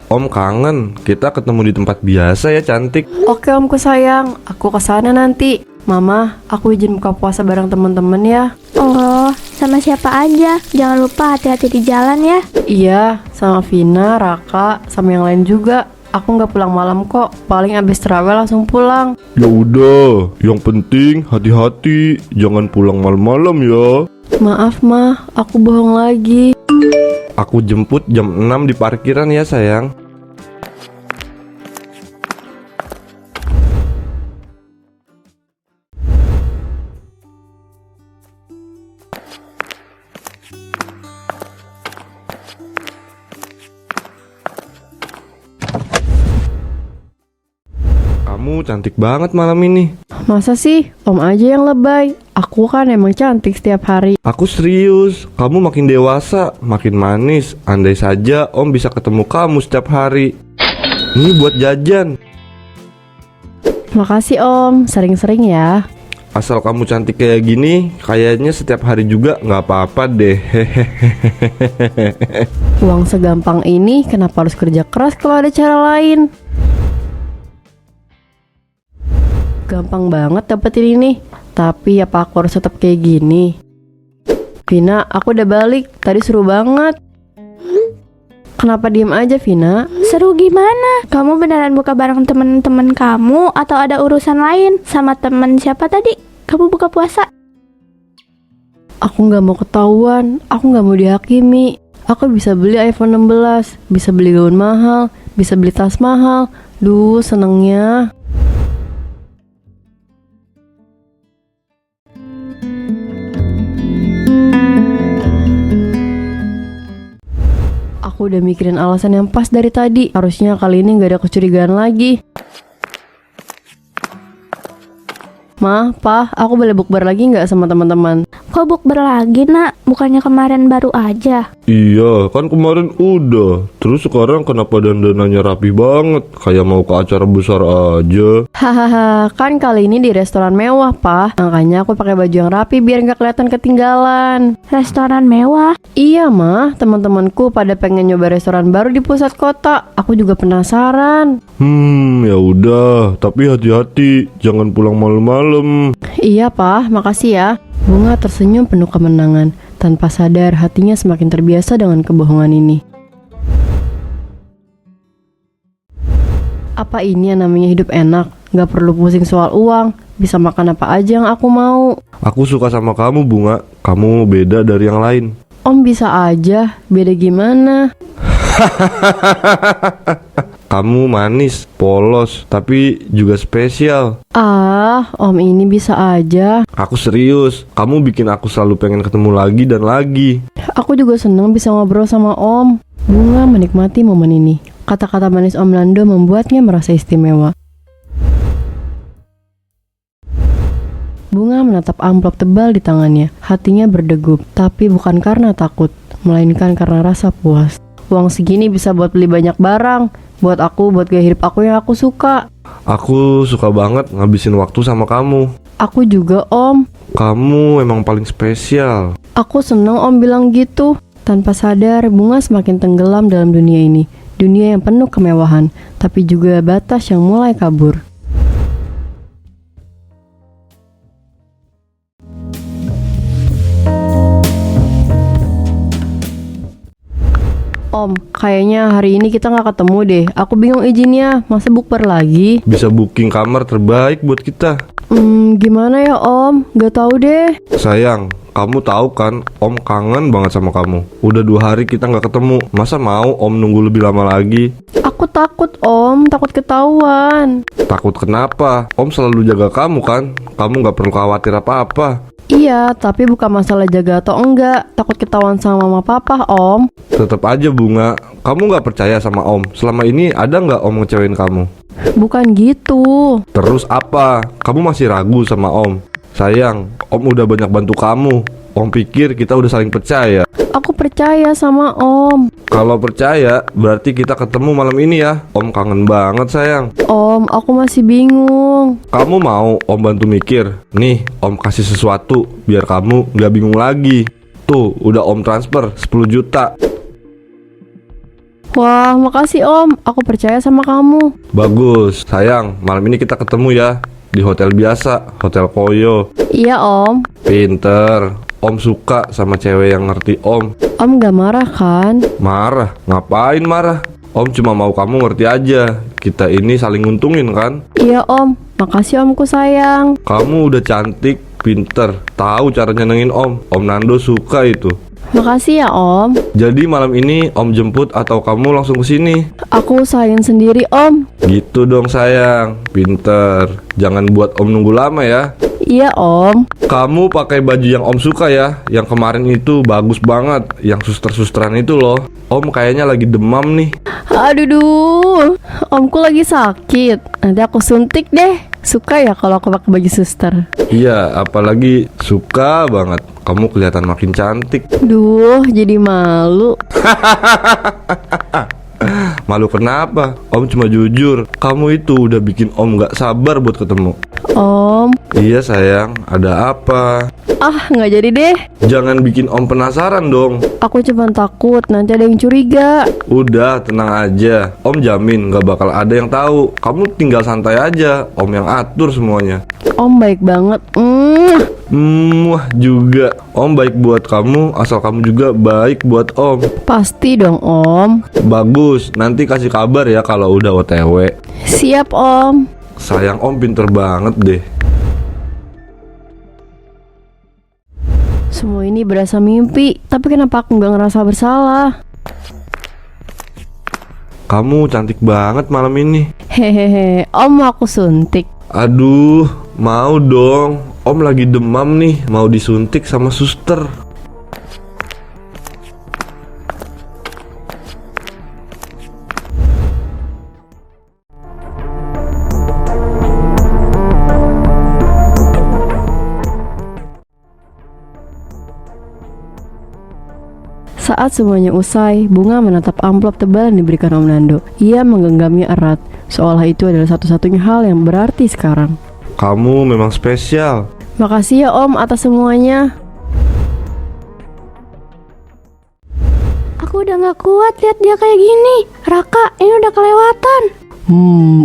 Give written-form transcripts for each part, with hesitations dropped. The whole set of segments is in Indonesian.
Om kangen, kita ketemu di tempat biasa ya cantik. Oke omku sayang, aku kesana nanti. Mama, aku izin buka puasa bareng temen-temen ya. Oh, sama siapa aja? Jangan lupa hati-hati di jalan ya. Iya, sama Vina, Raka, sama yang lain juga. Aku nggak pulang malam kok, paling abis terawih langsung pulang. Ya udah, yang penting hati-hati, jangan pulang malam-malam ya. Maaf mah, aku bohong lagi. Aku jemput jam 6 di parkiran ya sayang. Kamu cantik banget malam ini. Masa sih, om aja yang lebay? Aku kan emang cantik setiap hari. Aku serius, kamu makin dewasa, makin manis. Andai saja om bisa ketemu kamu setiap hari. Ini buat jajan. Makasih om, sering-sering ya. Asal kamu cantik kayak gini, kayaknya setiap hari juga nggak apa-apa deh. Uang segampang ini kenapa harus kerja keras kalau ada cara lain? Gampang banget dapetin ini. Tapi apa aku harus tetap kayak gini? Vina, aku udah balik. Tadi seru banget. Kenapa diem aja Vina? Seru gimana? Kamu beneran buka bareng temen-temen kamu atau ada urusan lain? Sama temen siapa tadi? Kamu buka puasa? Aku gak mau ketahuan. Aku gak mau dihakimi. Aku bisa beli iPhone 16, bisa beli gaun mahal, bisa beli tas mahal. Duh, senengnya. Aku udah mikirin alasan yang pas dari tadi. Harusnya kali ini gak ada kecurigaan lagi. Ma, Pa, aku boleh bukber lagi nggak sama teman-teman? Kok bukber lagi nak? Bukannya kemarin baru aja? Iya, kan kemarin udah. Terus sekarang kenapa dandanannya rapi banget? Kayak mau ke acara besar aja. Hahaha, kan kali ini di restoran mewah, Pa. Makanya aku pakai baju yang rapi biar nggak kelihatan ketinggalan. Restoran mewah? Iya, Ma. Teman-temanku pada pengen nyoba restoran baru di pusat kota. Aku juga penasaran. Ya udah, tapi hati-hati, jangan pulang malam-malam. Iya, Pa. Makasih ya. Bunga tersenyum penuh kemenangan. Tanpa sadar, hatinya semakin terbiasa dengan kebohongan ini. Apa ini yang namanya hidup enak? Gak perlu pusing soal uang. Bisa makan apa aja yang aku mau. Aku suka sama kamu, Bunga. Kamu beda dari yang lain. Om bisa aja. Beda gimana? Kamu manis, polos, tapi juga spesial. Ah, om ini bisa aja. Aku serius, kamu bikin aku selalu pengen ketemu lagi dan lagi. Aku juga senang bisa ngobrol sama om. Bunga menikmati momen ini. Kata-kata manis Om Lando membuatnya merasa istimewa. Bunga menatap amplop tebal di tangannya. Hatinya berdegup, tapi bukan karena takut, melainkan karena rasa puas. Uang segini bisa buat beli banyak barang. Buat aku, buat gaya hidup aku yang aku suka. Aku suka banget ngabisin waktu sama kamu. Aku juga om. Kamu emang paling spesial. Aku seneng om bilang gitu. Tanpa sadar, Bunga semakin tenggelam dalam dunia ini. Dunia yang penuh kemewahan, tapi juga batas yang mulai kabur. Om, kayaknya hari ini kita nggak ketemu deh. Aku bingung izinnya, masa bukber lagi? Bisa booking kamar terbaik buat kita. Gimana ya om? Gak tahu deh. Sayang, kamu tahu kan, Om kangen banget sama kamu. Udah 2 hari kita nggak ketemu. Masa mau Om nunggu lebih lama lagi? Aku takut om, takut ketahuan. Takut kenapa? Om selalu jaga kamu kan? Kamu nggak perlu khawatir apa-apa. Iya, tapi bukan masalah jaga atau enggak. Takut ketahuan sama mama papa om. Tetap aja Bunga, kamu nggak percaya sama Om. Selama ini ada nggak Om ngecewain kamu? Bukan gitu. Terus apa? Kamu masih ragu sama Om? Sayang, Om udah banyak bantu kamu. Om pikir kita udah saling percaya. Aku percaya sama om. Kalau percaya, berarti kita ketemu malam ini ya. Om kangen banget sayang. Om, aku masih bingung. Kamu mau Om bantu mikir? Nih, Om kasih sesuatu biar kamu nggak bingung lagi. Tuh, udah Om transfer 10 juta. Wah, makasih Om. Aku percaya sama kamu. Bagus, sayang. Malam ini kita ketemu ya di hotel biasa, Hotel Koyo. Iya Om. Pinter. Om suka sama cewek yang ngerti Om. Om gak marah kan? Marah? Ngapain marah? Om cuma mau kamu ngerti aja. Kita ini saling nguntungin kan? Iya Om. Makasih Omku sayang. Kamu udah cantik, pinter, tahu cara nyenengin Om. Om Nando suka itu. Makasih ya Om. Jadi malam ini Om jemput atau kamu langsung kesini? Aku usahain sendiri Om. Gitu dong sayang, pinter. Jangan buat Om nunggu lama ya. Iya Om. Kamu pakai baju yang Om suka ya. Yang kemarin itu bagus banget. Yang suster-susteran itu loh. Om kayaknya lagi demam nih. Aduh, Omku lagi sakit. Nanti aku suntik deh. Suka ya kalau aku pakai baju suster. Iya, apalagi suka banget. Kamu kelihatan makin cantik. Duh, jadi malu. Malu kenapa? Om cuma jujur. Kamu itu udah bikin Om gak sabar buat ketemu. Om. Iya sayang, ada apa? Ah, nggak jadi deh. Jangan bikin Om penasaran dong. Aku cuma takut nanti ada yang curiga. Udah, tenang aja. Om jamin gak bakal ada yang tahu. Kamu tinggal santai aja. Om yang atur semuanya. Om baik banget. Wah juga. Om baik buat kamu, asal kamu juga baik buat Om. Pasti dong Om. Bagus, nanti kasih kabar ya kalau udah OTW. Siap Om. Sayang Om pinter banget deh. Semua ini berasa mimpi. Tapi kenapa aku nggak ngerasa bersalah? Kamu cantik banget malam ini. Hehehe. Om mau aku suntik. Aduh, mau dong. Om lagi demam nih, mau disuntik sama suster. Saat semuanya usai, Bunga menatap amplop tebal yang diberikan Om Nando. Ia menggenggamnya erat, seolah itu adalah satu-satunya hal yang berarti sekarang. Kamu memang spesial. Makasih ya Om atas semuanya. Aku udah gak kuat lihat dia kayak gini. Raka, ini udah kelewatan.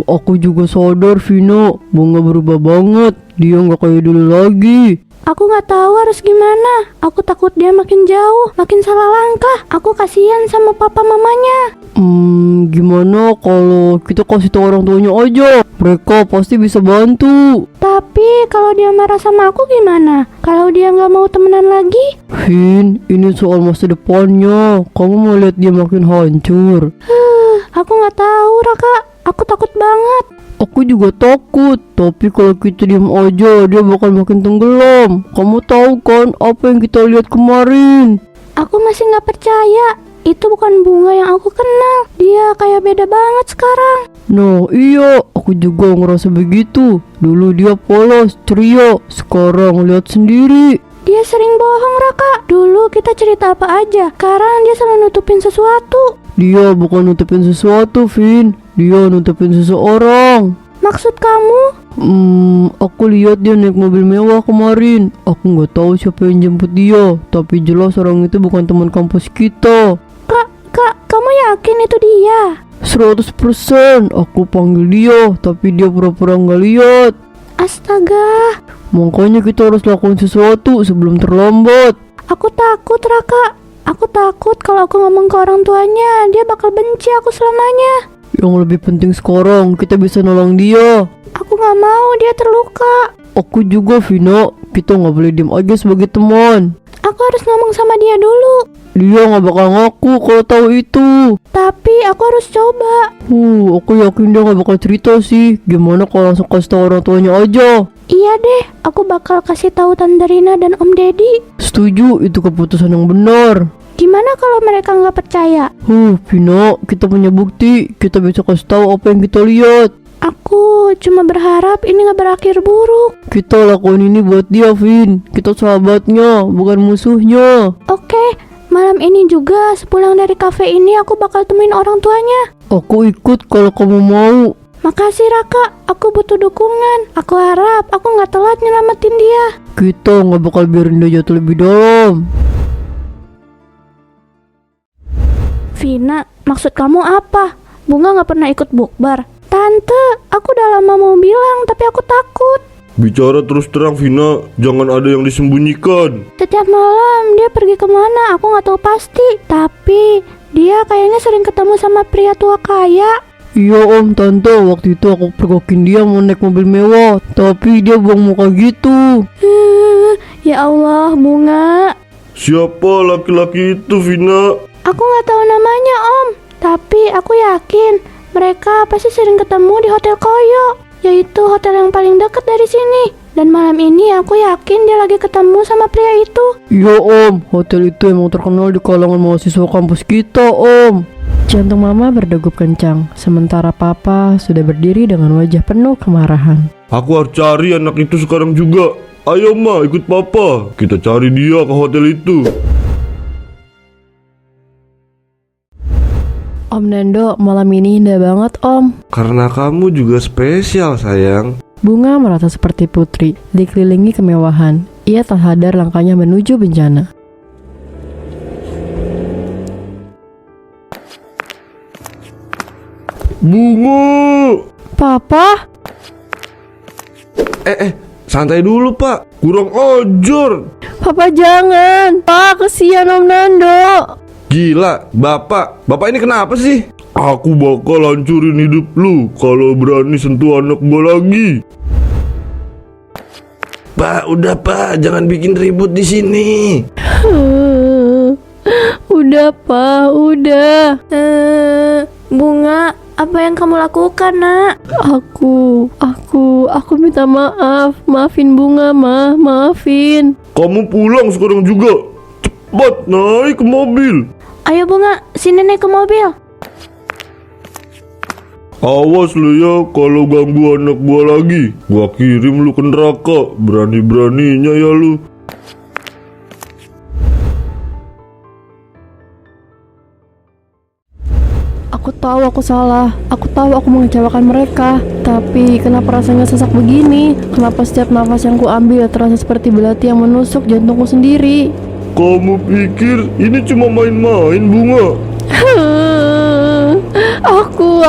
Aku juga sadar Vino, Bunga berubah banget. Dia gak kayak dulu lagi. Aku gak tahu harus gimana. Aku takut dia makin jauh, makin salah langkah. Aku kasihan sama papa mamanya. Gimana kalau kita kasih tahu orang tuanya aja? Mereka pasti bisa bantu. Tapi kalau dia marah sama aku gimana? Kalau dia gak mau temenan lagi? Vin, ini soal masa depannya. Kamu mau lihat dia makin hancur. Aku gak tahu Raka. Aku takut banget. Aku juga takut, tapi kalau kita diam aja, dia bakal makin tenggelam. Kamu tahu kan apa yang kita lihat kemarin? Aku masih gak percaya. Itu bukan Bunga yang aku kenal. Dia kayak beda banget sekarang. Nah iya, aku juga ngerasa begitu. Dulu dia polos, ceria. Sekarang lihat sendiri. Dia sering bohong Raka. Dulu kita cerita apa aja. Sekarang dia selalu nutupin sesuatu. Dia bukan nutupin sesuatu, Vin. Dia nutupin seseorang. Maksud kamu? Aku lihat dia naik mobil mewah kemarin. Aku nggak tahu siapa yang jemput dia, tapi jelas orang itu bukan teman kampus kita. Kak, kamu yakin itu dia? 100%. Aku panggil dia, tapi dia pura-pura nggak lihat. Astaga. Makanya kita harus lakukan sesuatu sebelum terlambat. Aku takut Raka. Aku takut kalau aku ngomong ke orang tuanya, dia bakal benci aku selamanya. Yang lebih penting sekarang, kita bisa nolong dia. Aku gak mau dia terluka. Aku juga, Vina. Kita gak boleh diem aja sebagai teman. Aku harus ngomong sama dia dulu. Dia gak bakal ngaku kalau tahu itu. Tapi aku harus coba. Aku yakin dia gak bakal cerita sih. Gimana kalau langsung kasih tahu orang tuanya aja? Iya deh, aku bakal kasih tahu Tante Rina dan Om Deddy. Setuju, itu keputusan yang benar. Gimana kalau mereka nggak percaya? Vina, kita punya bukti. Kita bisa kasih tahu apa yang kita lihat. Aku cuma berharap ini nggak berakhir buruk. Kita lakukan ini buat dia, Vin. Kita sahabatnya, bukan musuhnya. Oke, malam ini juga sepulang dari kafe ini aku bakal temuin orang tuanya. Aku ikut kalau kamu mau. Makasih Raka, aku butuh dukungan. Aku harap aku nggak telat nyelamatin dia. Kita nggak bakal biarin dia jatuh lebih dalam. Vina, maksud kamu apa? Bunga gak pernah ikut bukber. Tante, aku udah lama mau bilang, tapi aku takut. Bicara terus terang Vina, jangan ada yang disembunyikan. Setiap malam dia pergi kemana, aku gak tahu pasti. Tapi dia kayaknya sering ketemu sama pria tua kaya. Iya om, tante, waktu itu aku pergokin dia mau naik mobil mewah, tapi dia buang muka gitu. Ya Allah, Bunga. Siapa laki-laki itu Vina? Aku gak tahu namanya om, tapi aku yakin mereka pasti sering ketemu di Hotel Koyo, yaitu hotel yang paling dekat dari sini. Dan malam ini aku yakin dia lagi ketemu sama pria itu. Iya om, hotel itu emang terkenal di kalangan mahasiswa kampus kita om. Jantung mama berdegup kencang, sementara papa sudah berdiri dengan wajah penuh kemarahan. Aku harus cari anak itu sekarang juga. Ayo Ma, ikut papa. Kita cari dia ke hotel itu. Om Nando, malam ini indah banget om. Karena kamu juga spesial sayang. Bunga merasa seperti putri, dikelilingi kemewahan. Ia tak sadar langkahnya menuju bencana. Bunga! Papa? Santai dulu Pak. Kurang ajar. Papa jangan. Pak, kesian Om Nando. Gila, Bapak ini kenapa sih? Aku bakal hancurin hidup lu kalau berani sentuh anak gua lagi. Pak, udah Pak, jangan bikin ribut di sini. Udah Pak, udah. Bunga, apa yang kamu lakukan nak? Aku minta maaf. Maafin Bunga, Ma, maafin. Kamu pulang sekarang juga. Cepat naik ke mobil. Ayo Bunga, sini naik ke mobil. Awas lu ya kalau ganggu anak gua lagi. Gua kirim lu ke neraka. Berani-beraninya ya lu. Aku tahu aku salah. Aku tahu aku mengecewakan mereka. Tapi kenapa rasanya sesak begini? Kenapa setiap nafas yang ku ambil terasa seperti belati yang menusuk jantungku sendiri? Kamu pikir ini cuma main-main Bunga?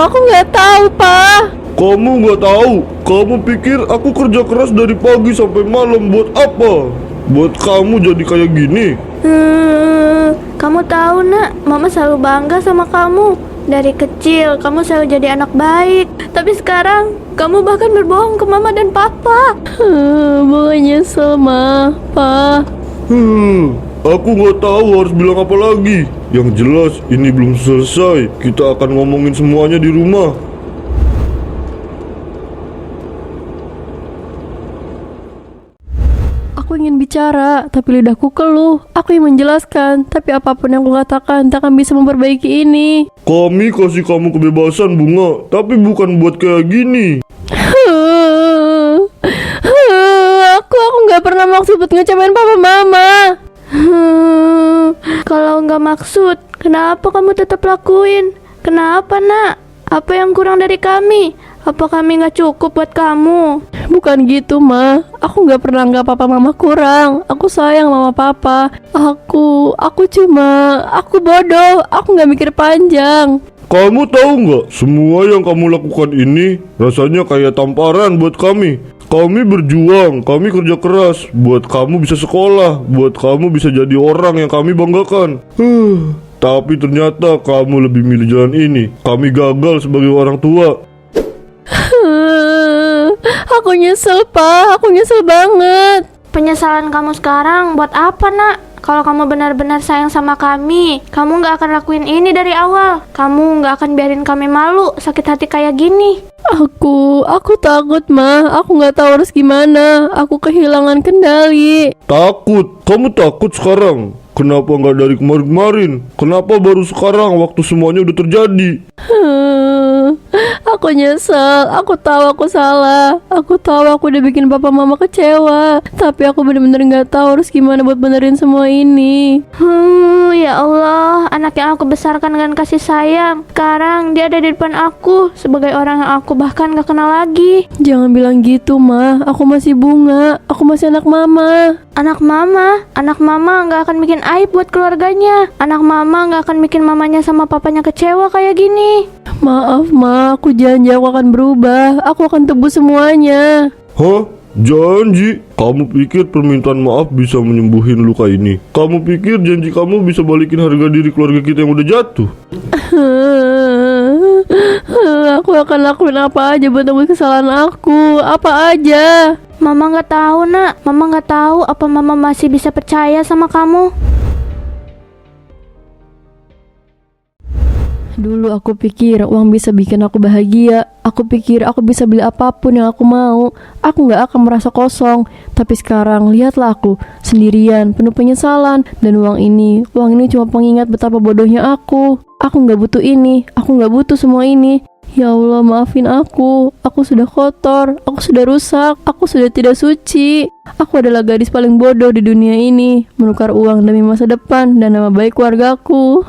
Aku nggak tahu, Pak. Kamu nggak tahu? Kamu pikir aku kerja keras dari pagi sampai malam buat apa? Buat kamu jadi kayak gini? Kamu tahu nak, Mama selalu bangga sama kamu. Dari kecil kamu selalu jadi anak baik. Tapi sekarang kamu bahkan berbohong ke Mama dan Papa. Bunga nyesel, Ma, Pa. Aku nggak tahu harus bilang apa lagi. Yang jelas ini belum selesai. Kita akan ngomongin semuanya di rumah. Aku ingin bicara, tapi lidahku keluh. Aku ingin menjelaskan, tapi apapun yang kukatakan tak akan bisa memperbaiki ini. Kami kasih kamu kebebasan Bunga, tapi bukan buat kayak gini. Aku nggak pernah maksud buat ngecewain papa mama. Kalau nggak maksud, kenapa kamu tetap lakuin? Kenapa nak? Apa yang kurang dari kami? Apa kami nggak cukup buat kamu? Bukan gitu, Ma. Aku nggak pernah anggap papa mama kurang. Aku sayang mama papa. Aku bodoh. Aku nggak mikir panjang. Kamu tahu nggak? Semua yang kamu lakukan ini rasanya kayak tamparan buat kami. Kami berjuang, kami kerja keras buat kamu bisa sekolah, buat kamu bisa jadi orang yang kami banggakan. Tapi ternyata kamu lebih milih jalan ini. Kami gagal sebagai orang tua. Aku nyesel, Pak. Aku nyesel banget. Penyesalan kamu sekarang buat apa nak? Kalau kamu benar-benar sayang sama kami, kamu nggak akan lakuin ini dari awal. Kamu nggak akan biarin kami malu, sakit hati kayak gini. Aku takut, Ma. Aku nggak tahu harus gimana. Aku kehilangan kendali. Takut? Kamu takut sekarang? Kenapa nggak dari kemarin-kemarin? Kenapa baru sekarang waktu semuanya udah terjadi? Aku nyesel, aku tahu aku salah. Aku tahu aku udah bikin papa mama kecewa. Tapi aku bener-bener gak tahu harus gimana buat benerin semua ini. Ya Allah, anak yang aku besarkan dengan kasih sayang. Sekarang dia ada di depan aku sebagai orang yang aku bahkan gak kenal lagi. Jangan bilang gitu, Ma. Aku masih bunga. Aku masih anak mama. Anak mama gak akan bikin aib buat keluarganya. Anak mama gak akan bikin mamanya sama papanya kecewa kayak gini. Maaf, Ma. Aku janji aku akan berubah. Aku akan tebus semuanya. Hah? Janji? Kamu pikir permintaan maaf bisa menyembuhin luka ini? Kamu pikir janji kamu bisa balikin harga diri keluarga kita yang udah jatuh? Aku akan lakuin apa aja buat tebus kesalahan aku. Apa aja. Mama gak tahu, Nak. Mama gak tahu apa mama masih bisa percaya sama kamu. Dulu aku pikir uang bisa bikin aku bahagia. Aku pikir aku bisa beli apapun yang aku mau. Aku gak akan merasa kosong. Tapi sekarang lihatlah aku sendirian, penuh penyesalan. Dan uang ini cuma pengingat betapa bodohnya aku. Aku gak butuh ini. Aku gak butuh semua ini. Ya Allah, maafin aku. Aku sudah kotor. Aku sudah rusak. Aku sudah tidak suci. Aku adalah gadis paling bodoh di dunia ini. Menukar uang demi masa depan dan nama baik keluargaku.